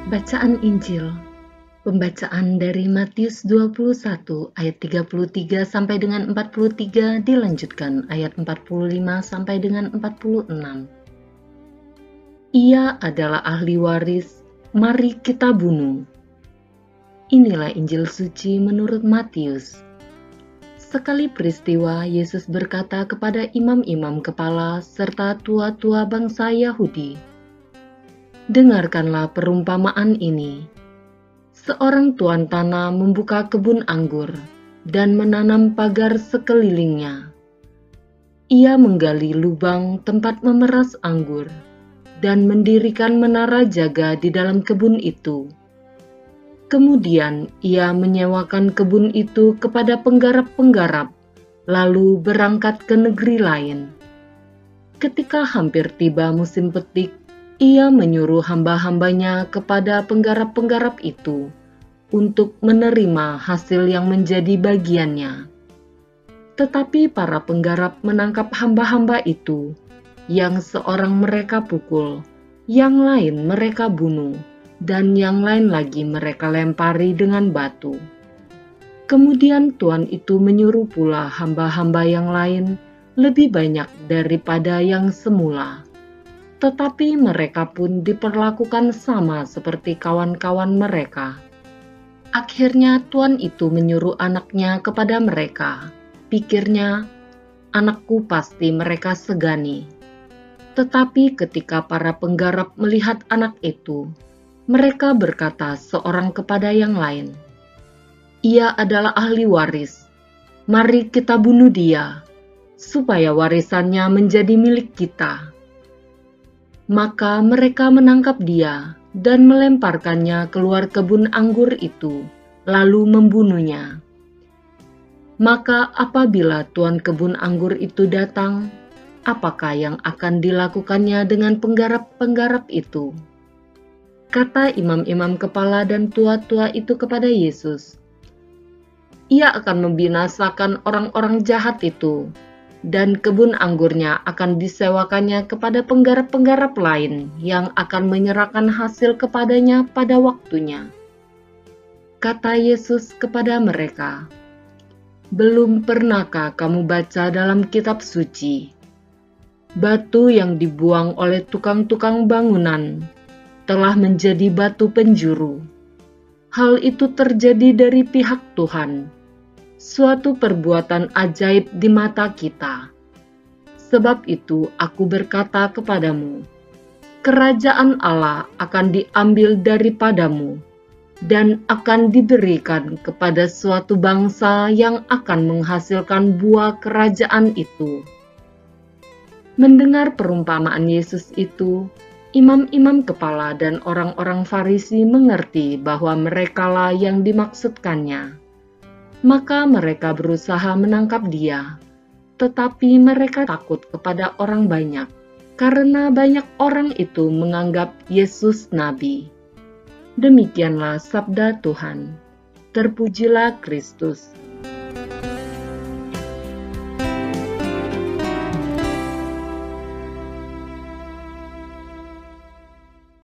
Bacaan Injil. Pembacaan dari Matius 21 ayat 33 sampai dengan 43 dilanjutkan ayat 45 sampai dengan 46. Ia adalah ahli waris, mari kita bunuh. Inilah Injil suci menurut Matius. Sekali peristiwa, Yesus berkata kepada imam-imam kepala serta tua-tua bangsa Yahudi, "Dengarkanlah perumpamaan ini. Seorang tuan tanah membuka kebun anggur dan menanam pagar sekelilingnya. Ia menggali lubang tempat memeras anggur dan mendirikan menara jaga di dalam kebun itu. Kemudian ia menyewakan kebun itu kepada penggarap-penggarap, lalu berangkat ke negeri lain. Ketika hampir tiba musim petik, ia menyuruh hamba-hambanya kepada penggarap-penggarap itu untuk menerima hasil yang menjadi bagiannya. Tetapi para penggarap menangkap hamba-hamba itu, yang seorang mereka pukul, yang lain mereka bunuh, dan yang lain lagi mereka lempari dengan batu. Kemudian tuan itu menyuruh pula hamba-hamba yang lain lebih banyak daripada yang semula. Tetapi mereka pun diperlakukan sama seperti kawan-kawan mereka. Akhirnya tuan itu menyuruh anaknya kepada mereka. Pikirnya, anakku pasti mereka segani. Tetapi ketika para penggarap melihat anak itu, mereka berkata seorang kepada yang lain, "Ia adalah ahli waris. Mari kita bunuh dia, supaya warisannya menjadi milik kita." Maka mereka menangkap dia dan melemparkannya keluar kebun anggur itu, lalu membunuhnya. Maka apabila tuan kebun anggur itu datang, apakah yang akan dilakukannya dengan penggarap-penggarap itu? Kata imam-imam kepala dan tua-tua itu kepada Yesus, "Ia akan membinasakan orang-orang jahat itu, dan kebun anggurnya akan disewakannya kepada penggarap-penggarap lain yang akan menyerahkan hasil kepadanya pada waktunya." Kata Yesus kepada mereka, "Belum pernahkah kamu baca dalam kitab suci, batu yang dibuang oleh tukang-tukang bangunan telah menjadi batu penjuru? Hal itu terjadi dari pihak Tuhan, suatu perbuatan ajaib di mata kita. Sebab itu aku berkata kepadamu, kerajaan Allah akan diambil daripadamu dan akan diberikan kepada suatu bangsa yang akan menghasilkan buah kerajaan itu." Mendengar perumpamaan Yesus itu, imam-imam kepala dan orang-orang Farisi mengerti bahwa merekalah yang dimaksudkannya. Maka mereka berusaha menangkap dia, tetapi mereka takut kepada orang banyak, karena banyak orang itu menganggap Yesus nabi. Demikianlah sabda Tuhan. Terpujilah Kristus.